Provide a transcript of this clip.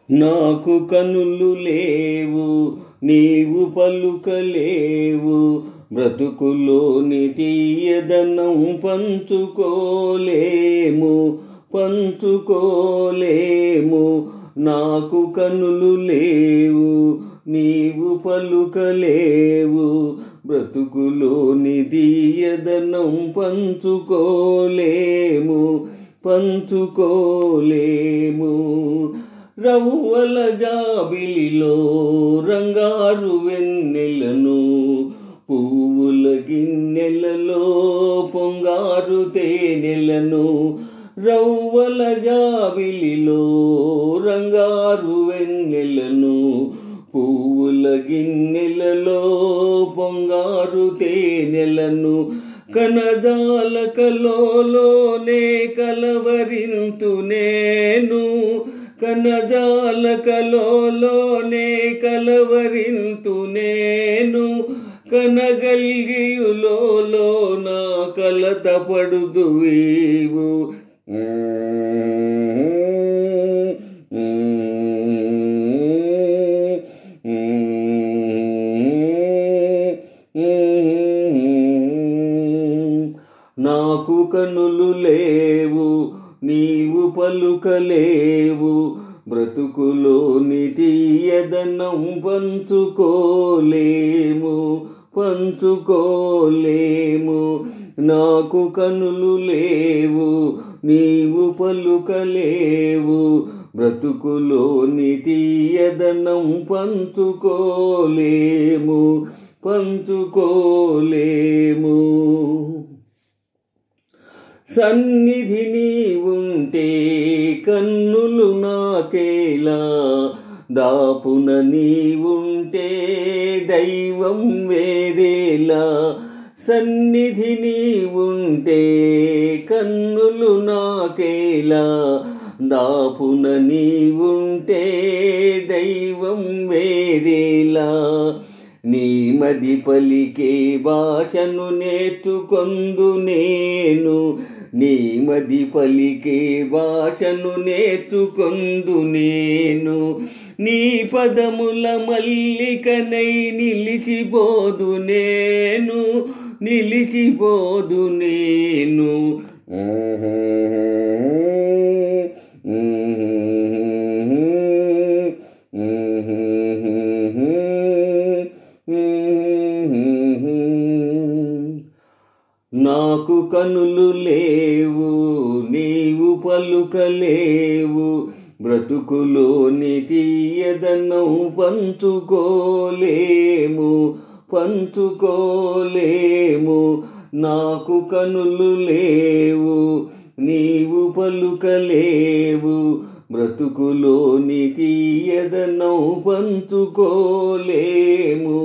నాకు కనులు లేవు, నీవు పలుకలేవు, బ్రతుకులోని తీయదనం పంచుకోలేము. నాకు కనులు లేవు, నీవు పలుకలేవు, బ్రతుకులోని తీయదనం పంచుకోలేము. రవ్వల జాబిలిలో రంగారు వెన్నెలను, పువ్వుల గిన్నెలలో పొంగారు తేనెలను. రవ్వల జాబిలిలో రంగారు వెన్నెలను, పువ్వుల గిన్నెలలో పొంగారు తేనెలను. కనజాలకలోనే కలవరింతు నేను, కనజాలకలోనే కలవరింతు నేను. కనగల్గియులో నా కలత పడుదువీవు. నాకు కనులు లేవు, నీవు పలుకలేవు, బ్రతుకులోని తీయదనం పంచుకోలేము. నాకు కనులు లేవు, నీవు పలుకలేవు, బ్రతుకులోని తీయదనం పంచుకోలేము. సన్నిధి నీవుంటే కన్నులు నాకేలా, దాపున నీవుంటే దైవం వేరేలా. సన్నిధి నీవుంటే కన్నులు నాకేలా, దాపున నీవుంటే దైవం వేరేలా. నీ మది పలికే భాషను నేర్చుకొందు నేను, నీ మది పలికే భాషను నేర్చుకొందు నేను. నీ పదముల మల్లికనై నిలిచిపోదు నేను. నాకు కనులు లేవు, నీవు పలుకలేవు, బ్రతుకులోని తీయదనం పంచుకోలేము. నాకు కనులు లేవు, నీవు పలుకలేవు, బ్రతుకులోని తీయదనం పంచుకోలేము.